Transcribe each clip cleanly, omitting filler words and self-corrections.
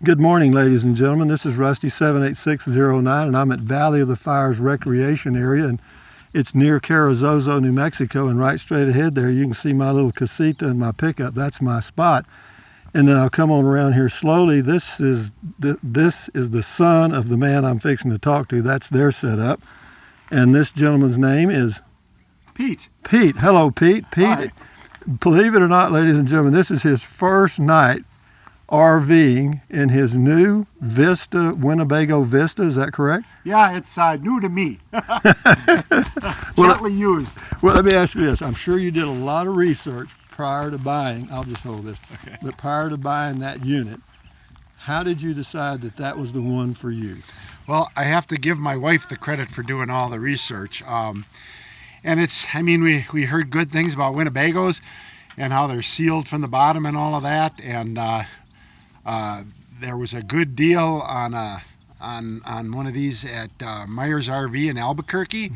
Good morning, ladies and gentlemen. This is Rusty 78609, and I'm at Valley of the Fires Recreation Area, and it's near Carrizozo, New Mexico. And right straight ahead there, you can see my little casita and my pickup. That's my spot. And then I'll come on around here slowly. This is the son of the man I'm fixing to talk to. That's their setup. And this gentleman's name is Pete. Pete. Hello, Pete. Pete. Hi. Believe it or not, ladies and gentlemen, this is his first night RVing in his new Vista, Winnebago Vista. Is that correct? Yeah, it's new to me. Gently used. Well, let me ask you this. I'm sure you did a lot of research prior to buying. I'll just hold this. Okay. But prior to buying that unit, how did you decide that that was the one for you? Well, I have to give my wife the credit for doing all the research. And we heard good things about Winnebagos and how they're sealed from the bottom and all of that. And there was a good deal on one of these at Myers RV in Albuquerque,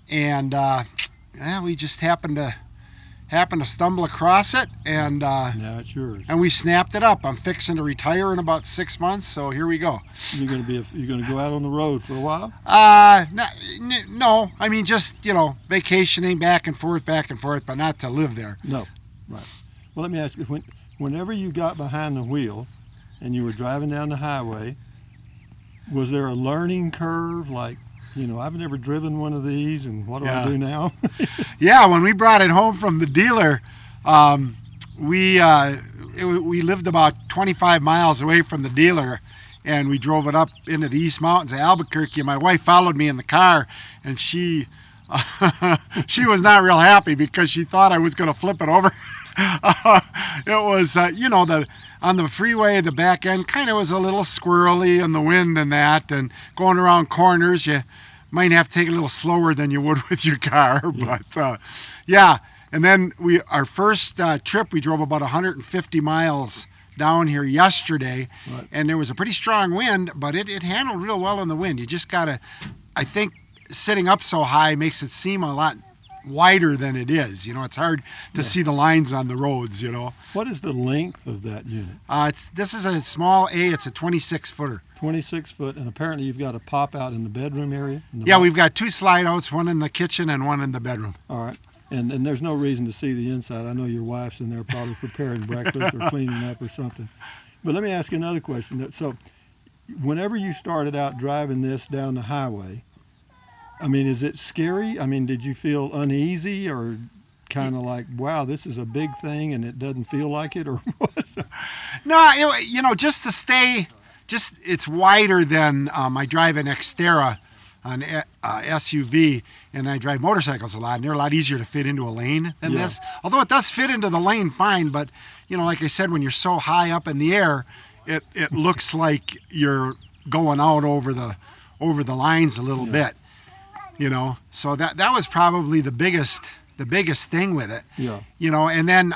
and we just happened to stumble across it, and Now it's yours. and we snapped it up. I'm fixing to retire in about 6 months, so here we go. You're going to go out on the road for a while? No, I mean just vacationing back and forth, but not to live there. No, right. Well, let me ask you, whenever you got behind the wheel and you were driving down the highway, was there a learning curve? Like, I've never driven one of these, and what do I do now? Yeah, when we brought it home from the dealer, we lived about 25 miles away from the dealer, and we drove it up into the East Mountains of Albuquerque. And my wife followed me in the car, and she was not real happy because she thought I was going to flip it over. It was, on the freeway, the back end kind of was a little squirrely in the wind and that, and going around corners, you might have to take it a little slower than you would with your car. Yeah. But yeah, and then our first trip, we drove about 150 miles down here yesterday, Right. and there was a pretty strong wind, but it handled real well in the wind. You just gotta, I think, sitting up so high makes it seem a lot wider than it is. It's hard to see the lines on the roads. What is the length of that unit? This is a small A. It's a 26 footer. 26 foot, and apparently you've got a pop out in the bedroom area? Yeah, we've got 2 slide outs, one in the kitchen and one in the bedroom. All right. And there's no reason to see the inside. I know your wife's in there probably preparing breakfast or cleaning up or something. But let me ask you another question. So whenever you started out driving this down the highway, is it scary? Did you feel uneasy or kind of like, wow, this is a big thing and it doesn't feel like it, or what? No, just to stay, it's wider than I drive an Xterra, an SUV, and I drive motorcycles a lot, and they're a lot easier to fit into a lane than this. Although it does fit into the lane fine, but like I said, when you're so high up in the air, it looks like you're going out over the lines a little bit. So that was probably the biggest thing with it. Yeah. And then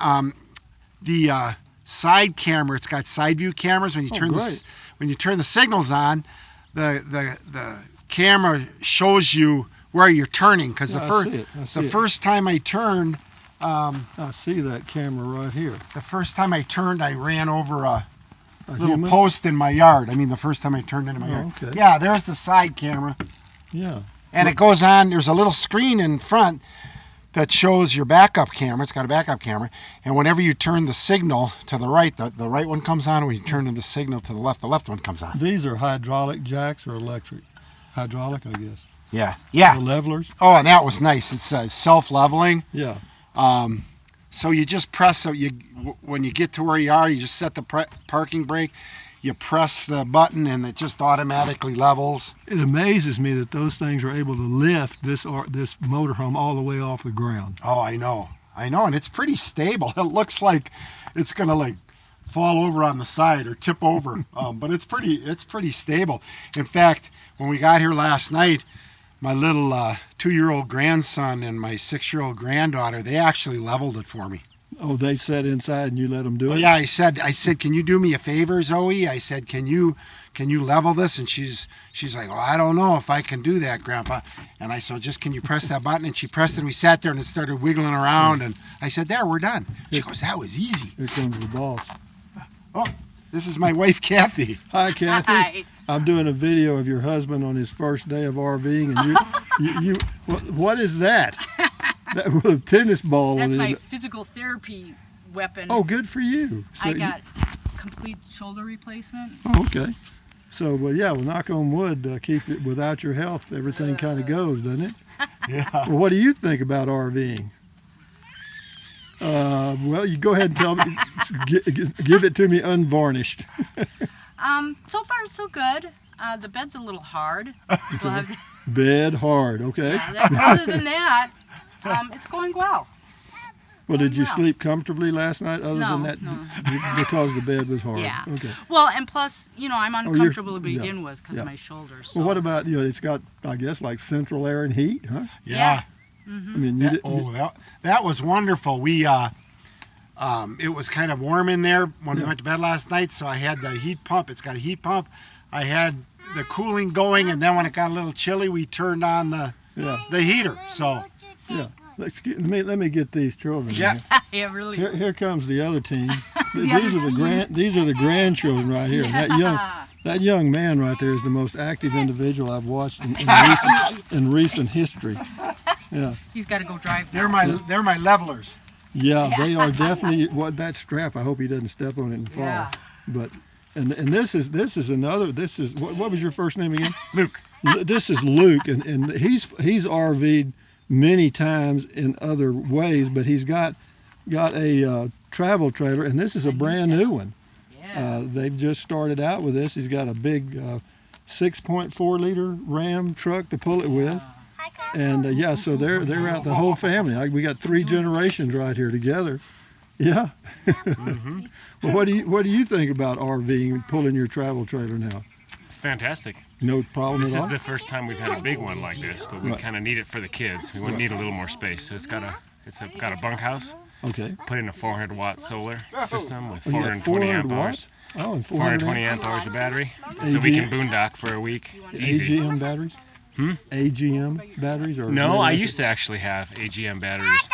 the side camera, it's got side view cameras. When you turn the signals on, the camera shows you where you're turning. Because the first time I turned, I see that camera right here. the first time I turned, I ran over a little human? post in my yard. The first time I turned into my yard. Okay. Yeah, there's the side camera. Yeah. And it goes on, there's a little screen in front that shows your backup camera. It's got a backup camera. And whenever you turn the signal to the right one comes on. When you turn the signal to the left one comes on. These are hydraulic jacks or electric? Hydraulic, I guess. Yeah. The levelers? Oh, and that was nice. It's self-leveling. Yeah. So you just press, when you get to where you are, you just set the parking brake. You press the button and it just automatically levels. It amazes me that those things are able to lift this motorhome all the way off the ground. Oh, I know, and it's pretty stable. It looks like it's gonna fall over on the side or tip over, but it's pretty stable. In fact, when we got here last night, my little 2-year-old grandson and my 6-year-old granddaughter, they actually leveled it for me. Oh, they sat inside and you let them do it? Yeah, I said, can you do me a favor, Zoe? I said, can you level this? And she's like, well, I don't know if I can do that, Grandpa. And I said, just can you press that button? And she pressed it, and we sat there and it started wiggling around. And I said, there, we're done. She goes, that was easy. Here comes the boss. Oh, This is my wife, Kathy. Hi, Kathy. Hi. I'm doing a video of your husband on his first day of RVing, and you what is that? That with a tennis ball That's on my it. physical therapy weapon. Oh, good for you. So I got complete shoulder replacement. Oh, okay. So, well, yeah, well, knock on wood, keep it without your health, everything kind of goes, doesn't it? Yeah. Well, what do you think about RVing? Well, you go ahead and tell me, give it to me unvarnished. So far so good. The bed's a little hard. We'll have to, Bed hard, okay. other than that, it's going well. Well, did you well. sleep comfortably last night other No, than that? no. Because the bed was hard? Yeah. Okay. Well, and plus, I'm you're- uncomfortable to yeah, begin with because yeah. of my shoulders. So. Well, what about, it's got, I guess, like central air and heat, huh? Yeah. I mean, you That was wonderful. We it was kind of warm in there when we went to bed last night, so I had the heat pump. It's got a heat pump. I had the cooling going, and then when it got a little chilly, we turned on the heater. So yeah. Let me get these children. Yeah. Here. Yeah, really. Here comes the other team. other These are the grandchildren right here. Yeah. That young man right there is the most active individual I've watched in recent history. Yeah. He's got to go drive. they're my levelers. Yeah, they are definitely that strap. I hope he doesn't step on it and fall. Yeah. But and this is what was your first name again? Luke. This is Luke, and he's RV'd many times in other ways, but he's got a travel trailer, and this is a brand new one. Yeah. They've just started out with this. He's got a big 6.4 liter Ram truck to pull it with. And yeah, so they're out the whole family. We got 3 generations right here together. Yeah. Well, what do you think about RVing and pulling your travel trailer now? It's fantastic. No problem This at is all. the first time we've had a big one like this, but we Right. kind of need it for the kids. We would need a little more space. So it's got a bunkhouse, Okay. put in a 400-watt solar system with Oh, you got 420 amp 400 hours. watts? Oh, and 420 amp hours of battery, so we can boondock for a week. Easy. AGM batteries? AGM batteries or No, I lead-acid? used to actually have AGM batteries.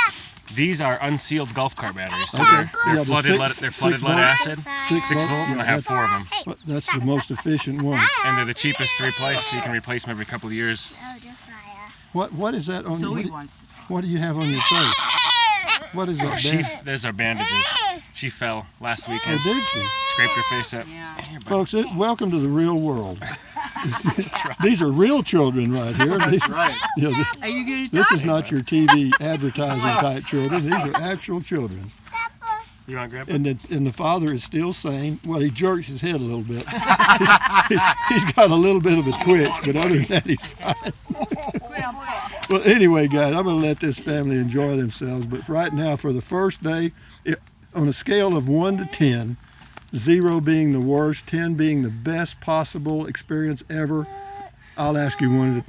These are unsealed golf cart batteries. So Okay. they're Yeah, the flooded six- they're flooded six lead volt? acid, 6 volt, and I have 4 of them. Well, that's the most efficient one. And they're the cheapest to replace, so you can replace them every couple of years. What is that on? So What, he wants to talk. what do you have on your face? What is that? There's our bandages. She fell last Oh, weekend, did she? scraped her face up. Yeah. Here, buddy. Folks, welcome to the real world. These are real children right here. That's right. Yeah, Are you going to this talk? is not your TV advertising type children. These are actual children. You want to grab it? And the father is still sane. Well, he jerks his head a little bit. He's got a little bit of a twitch, but other than that, he's fine. Well, anyway, guys, I'm going to let this family enjoy themselves. But right now, for the first day, on a scale of 1 to 10, 0 being the worst, 10 being the best possible experience ever, I'll ask you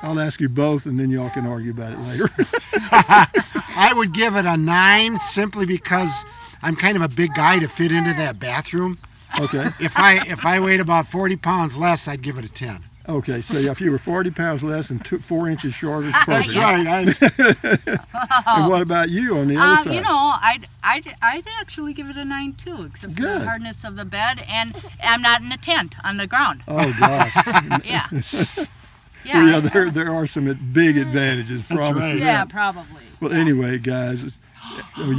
I'll ask you both, and then y'all can argue about it later. I would give it a 9 simply because I'm kind of a big guy to fit into that bathroom. Okay. If I weighed about 40 pounds less, I'd give it a 10. Okay. So if you were 40 pounds less and 4 inches shorter, it's perfect. That's right. And what about you on the other side? I'd actually give it a 9 too, except for Good. the hardness of the bed, and I'm not in a tent on the ground. Oh gosh. Yeah. Well, yeah, there are some big advantages, probably. right. Yeah, probably. Well, anyway, guys, are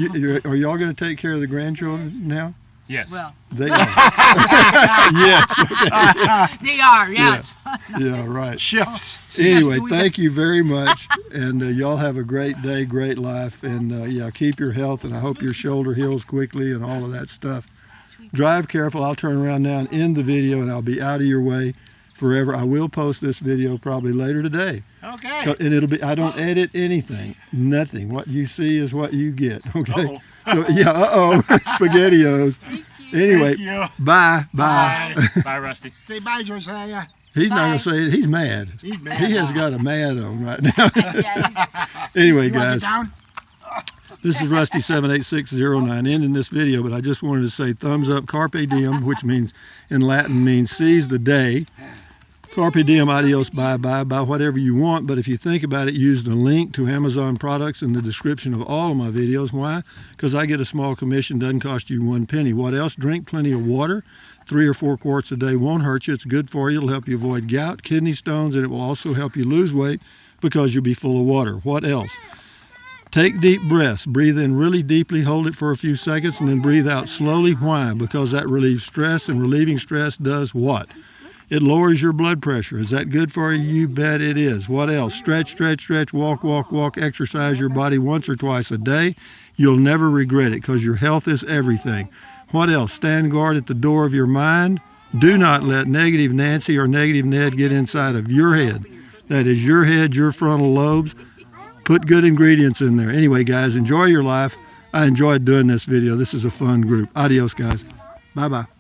y'all going to take care of the grandchildren now? Yes. Well, They are. Yes. they are, yes. Yeah, right. Shifts. Anyway, Yes, we- thank you very much, and y'all have a great day, great life, and yeah, keep your health, and I hope your shoulder heals quickly and all of that stuff. Drive careful. I'll turn around now and end the video, and I'll be out of your way forever. I will post this video probably later today, Okay. and it'll be. I don't edit anything, nothing. What you see is what you get. Okay. So, yeah. SpaghettiOs. Anyway, Thank you. bye. Bye, Rusty. Say bye, Josiah. He's not Bye. gonna say it. He's mad. He's mad. He has got a mad on right now. Yeah, Anyway, You want guys, me down? this is Rusty78609 ending this video, but I just wanted to say thumbs up, carpe diem, which means in Latin means seize the day, Carpe diem, adios, bye-bye, buy whatever you want, but if you think about it, use the link to Amazon products in the description of all of my videos. Why? Because I get a small commission, doesn't cost you 1 penny. What else? Drink plenty of water. 3 or 4 quarts a day won't hurt you. It's good for you. It'll help you avoid gout, kidney stones, and it will also help you lose weight because you'll be full of water. What else? Take deep breaths. Breathe in really deeply, hold it for a few seconds, and then breathe out slowly. Why? Because that relieves stress, and relieving stress does what? It lowers your blood pressure. Is that good for you? You bet it is. What else? Stretch, stretch, stretch, walk, walk, walk. Exercise your body once or twice a day. You'll never regret it because your health is everything. What else? Stand guard at the door of your mind. Do not let negative Nancy or negative Ned get inside of your head. That is your head, your frontal lobes. Put good ingredients in there. Anyway, guys, enjoy your life. I enjoyed doing this video. This is a fun group. Adios, guys. Bye-bye.